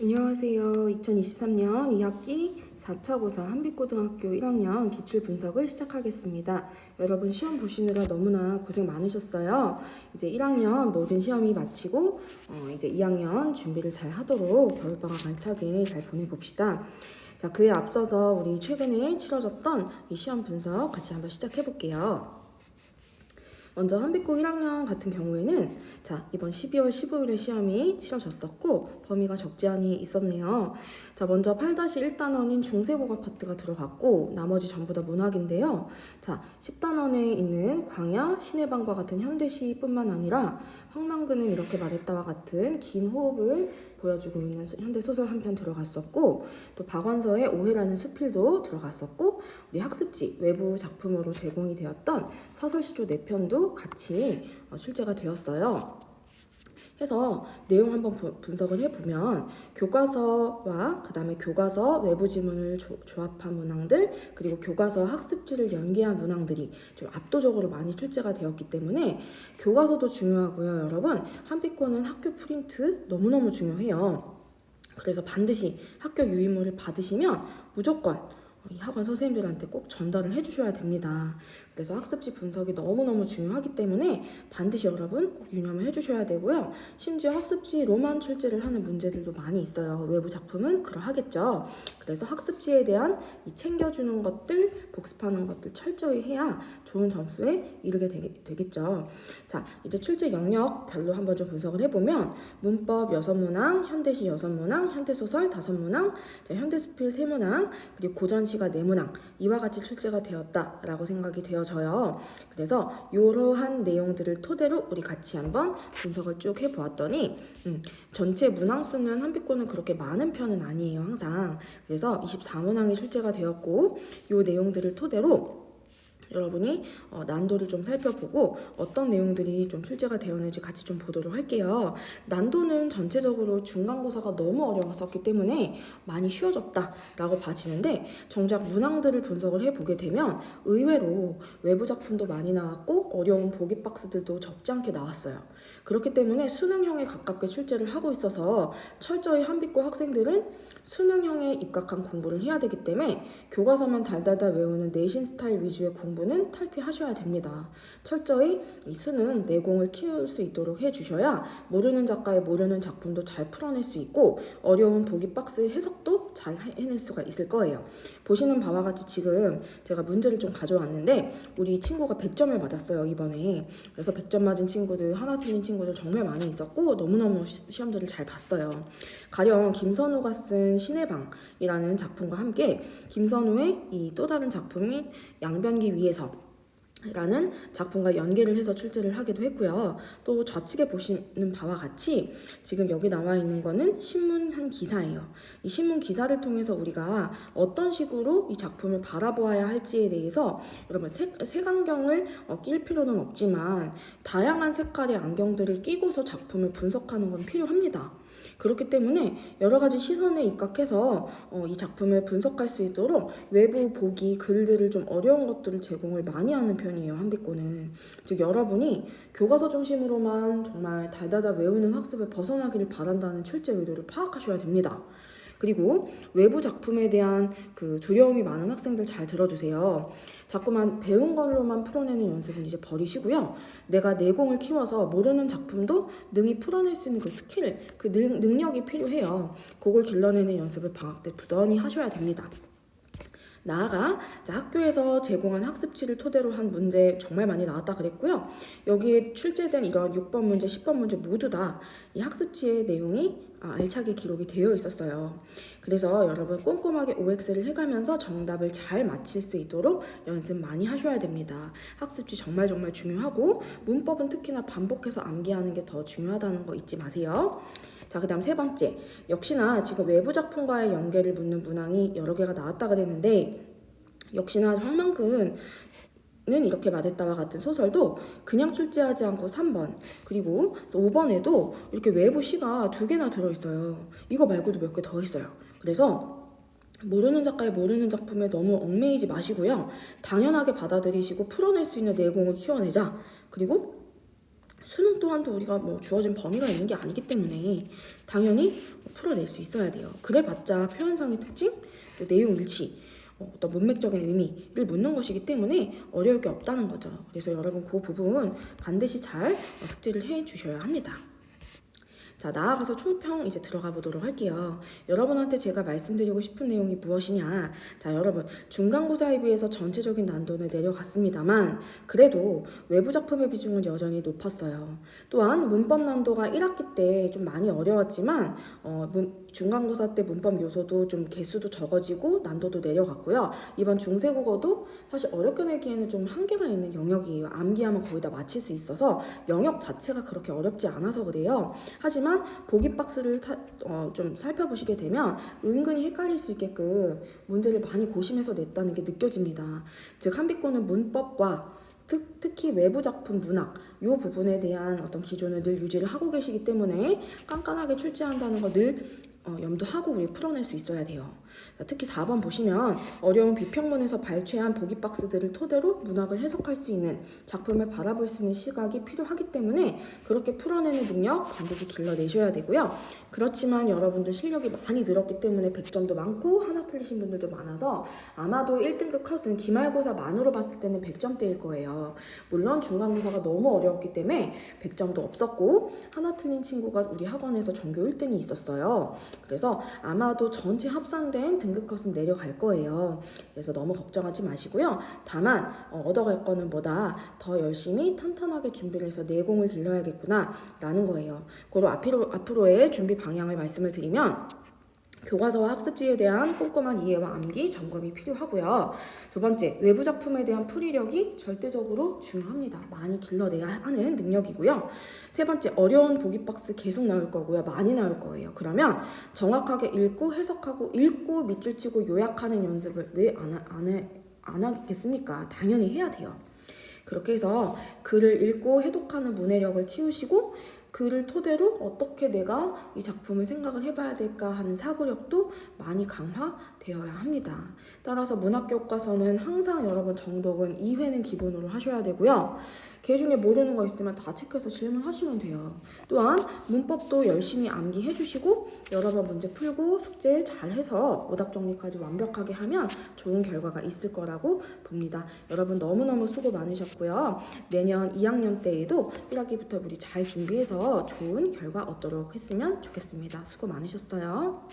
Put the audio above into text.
안녕하세요. 2023년 2학기 4차 고사 한빛고등학교 1학년 기출분석을 시작하겠습니다. 여러분 시험 보시느라 너무나 고생 많으셨어요. 이제 1학년 모든 시험이 마치고 이제 2학년 준비를 잘 하도록 겨울방학 알차게 잘 보내봅시다. 자, 그에 앞서서 우리 최근에 치러졌던 이 시험 분석 같이 한번 시작해 볼게요. 먼저 한빛고 1학년 같은 경우에는 자, 이번 12월 15일에 시험이 치러졌었고 범위가 적지 않이 있었네요. 자, 먼저 8-1단원인 중세국어 파트가 들어갔고 나머지 전부 다 문학인데요. 자, 10단원에 있는 광야, 신의 방과 같은 현대시뿐만 아니라 황망근은 이렇게 말했다와 같은 긴 호흡을 보여주고 있는 현대소설 한 편 들어갔었고 또 박완서의 오해라는 수필도 들어갔었고 우리 학습지 외부 작품으로 제공이 되었던 사설시조 4편도 같이 출제가 되었어요. 해서 내용 한번 분석을 해보면 교과서와 그 다음에 교과서 외부 지문을 조합한 문항들 그리고 교과서 학습지를 연계한 문항들이 좀 압도적으로 많이 출제가 되었기 때문에 교과서도 중요하고요. 여러분 한빛권은 학교 프린트 너무너무 중요해요. 그래서 반드시 학교 유인물을 받으시면 무조건 이 학원 선생님들한테 꼭 전달을 해주셔야 됩니다. 그래서 학습지 분석이 너무너무 중요하기 때문에 반드시 여러분 꼭 유념을 해주셔야 되고요. 심지어 학습지로만 출제를 하는 문제들도 많이 있어요. 외부 작품은 그러하겠죠. 그래서 학습지에 대한 이 챙겨주는 것들, 복습하는 것들 철저히 해야 좋은 점수에 이르게 되겠죠. 자, 이제 출제 영역별로 한번 좀 분석을 해보면 문법 6문항, 현대시 6문항, 현대소설 5문항, 현대수필 3문항, 그리고 고전시가 4문항 이와 같이 출제가 되었다라고 생각이 되어져요. 그래서 이러한 내용들을 토대로 우리 같이 한번 분석을 쭉 해보았더니 전체 문항 수는 한빛권은 그렇게 많은 편은 아니에요. 항상. 그래서 24문항이 출제가 되었고 이 내용들을 토대로 여러분이 난도를 좀 살펴보고 어떤 내용들이 좀 출제가 되었는지 같이 좀 보도록 할게요. 난도는 전체적으로 중간고사가 너무 어려웠었기 때문에 많이 쉬워졌다라고 봐지는데 정작 문항들을 분석을 해보게 되면 의외로 외부 작품도 많이 나왔고 어려운 보기 박스들도 적지 않게 나왔어요. 그렇기 때문에 수능형에 가깝게 출제를 하고 있어서 철저히 한빛고 학생들은 수능형에 입각한 공부를 해야 되기 때문에 교과서만 달달달 외우는 내신 스타일 위주의 공부는 탈피하셔야 됩니다. 철저히 이 수능 내공을 키울 수 있도록 해주셔야 모르는 작가의 모르는 작품도 잘 풀어낼 수 있고 어려운 보기 박스 해석도 잘 해낼 수가 있을 거예요. 보시는 바와 같이 지금 제가 문제를 좀 가져왔는데 우리 친구가 100점을 맞았어요 이번에. 그래서 100점 맞은 친구들 하나 틀린 친구들 정말 많이 있었고 너무너무 시험들을 잘 봤어요. 가령 김선우가 쓴 신의 방이라는 작품과 함께 김선우의 이 또 다른 작품인 양변기 위에서 라는 작품과 연계를 해서 출제를 하기도 했고요. 또 좌측에 보시는 바와 같이 지금 여기 나와 있는 거는 신문 한 기사예요. 이 신문 기사를 통해서 우리가 어떤 식으로 이 작품을 바라보아야 할지에 대해서 여러분 색안경을 낄 필요는 없지만 다양한 색깔의 안경들을 끼고서 작품을 분석하는 건 필요합니다. 그렇기 때문에 여러 가지 시선에 입각해서 이 작품을 분석할 수 있도록 외부 보기, 글들을 좀 어려운 것들을 제공을 많이 하는 편이에요. 한빛고는. 즉 여러분이 교과서 중심으로만 정말 달달달 외우는 학습을 벗어나기를 바란다는 출제 의도를 파악하셔야 됩니다. 그리고 외부 작품에 대한 그 두려움이 많은 학생들 잘 들어주세요. 자꾸만 배운 걸로만 풀어내는 연습은 이제 버리시고요. 내가 내공을 키워서 모르는 작품도 능히 풀어낼 수 있는 그 스킬, 그 능력이 필요해요. 그걸 길러내는 연습을 방학 때 부단히 하셔야 됩니다. 나아가 학교에서 제공한 학습지를 토대로 한 문제 정말 많이 나왔다 그랬고요. 여기에 출제된 이런 6번 문제, 10번 문제 모두 다 이 학습지의 내용이 알차게 기록이 되어 있었어요. 그래서 여러분 꼼꼼하게 OX를 해가면서 정답을 잘 맞힐 수 있도록 연습 많이 하셔야 됩니다. 학습지 정말 중요하고 문법은 특히나 반복해서 암기하는 게 더 중요하다는 거 잊지 마세요. 자, 그 다음 3번째. 역시나 지금 외부 작품과의 연계를 묻는 문항이 여러 개가 나왔다 그랬는데 역시나 황만근 는 이렇게 말했다와 같은 소설도 그냥 출제하지 않고 3번 그리고 5번에도 이렇게 외부 시가 2개나 들어있어요. 이거 말고도 몇 개 더 있어요. 그래서 모르는 작가의 모르는 작품에 너무 얽매이지 마시고요. 당연하게 받아들이시고 풀어낼 수 있는 내공을 키워내자. 그리고 수능 또한도 우리가 뭐 주어진 범위가 있는 게 아니기 때문에 당연히 풀어낼 수 있어야 돼요. 그래봤자 표현상의 특징, 또 내용 일치, 어떤 문맥적인 의미를 묻는 것이기 때문에 어려울 게 없다는 거죠. 그래서 여러분 그 부분 반드시 잘 숙지를 해 주셔야 합니다. 자, 나아가서 총평 이제 들어가 보도록 할게요. 여러분한테 제가 말씀드리고 싶은 내용이 무엇이냐. 자, 여러분 중간고사에 비해서 전체적인 난도는 내려갔습니다만 그래도 외부 작품의 비중은 여전히 높았어요. 또한 문법 난도가 1학기 때 좀 많이 어려웠지만 중간고사 때 문법 요소도 좀 개수도 적어지고 난도도 내려갔고요. 이번 중세국어도 사실 어렵게 내기에는 좀 한계가 있는 영역이에요. 암기하면 거의 다 맞힐 수 있어서 영역 자체가 그렇게 어렵지 않아서 그래요. 하지만 보기 박스를 좀 살펴보시게 되면 은근히 헷갈릴 수 있게끔 문제를 많이 고심해서 냈다는 게 느껴집니다. 즉 한비권은 문법과 특히 외부 작품 문학 이 부분에 대한 어떤 기존을 늘 유지를 하고 계시기 때문에 깐깐하게 출제한다는 거 늘 염두하고 우리 풀어낼 수 있어야 돼요. 특히 4번 보시면 어려운 비평문에서 발췌한 보기 박스들을 토대로 문학을 해석할 수 있는 작품을 바라볼 수 있는 시각이 필요하기 때문에 그렇게 풀어내는 능력 반드시 길러내셔야 되고요. 그렇지만 여러분들 실력이 많이 늘었기 때문에 100점도 많고 하나 틀리신 분들도 많아서 아마도 1등급 컷은 기말고사만으로 봤을 때는 100점대일 거예요. 물론 중간고사가 너무 어려웠기 때문에 100점도 없었고 하나 틀린 친구가 우리 학원에서 전교 1등이 있었어요. 그래서 아마도 전체 합산된 등급 컷은 내려갈 거예요. 그래서 너무 걱정하지 마시고요. 다만 얻어갈 거는 뭐다 더 열심히 탄탄하게 준비를 해서 내공을 길러야겠구나 라는 거예요. 그리고 앞으로의 준비 방향을 말씀을 드리면 교과서와 학습지에 대한 꼼꼼한 이해와 암기, 점검이 필요하고요. 두 번째, 외부 작품에 대한 풀이력이 절대적으로 중요합니다. 많이 길러내야 하는 능력이고요. 세 번째, 어려운 보기 박스 계속 나올 거고요. 많이 나올 거예요. 그러면 정확하게 읽고 해석하고 읽고 밑줄 치고 요약하는 연습을 왜 안 하겠습니까? 당연히 해야 돼요. 그렇게 해서 글을 읽고 해독하는 문해력을 키우시고 글을 토대로 어떻게 내가 이 작품을 생각을 해봐야 될까 하는 사고력도 많이 강화되어야 합니다. 따라서 문학교과서는 항상 여러분 정독은 2회는 기본으로 하셔야 되고요. 그 중에 모르는 거 있으면 다 체크해서 질문하시면 돼요. 또한 문법도 열심히 암기해 주시고 여러 번 문제 풀고 숙제 잘해서 오답 정리까지 완벽하게 하면 좋은 결과가 있을 거라고 봅니다. 여러분 너무너무 수고 많으셨고요. 내년 2학년 때에도 1학기부터 우리 잘 준비해서 좋은 결과 얻도록 했으면 좋겠습니다. 수고 많으셨어요.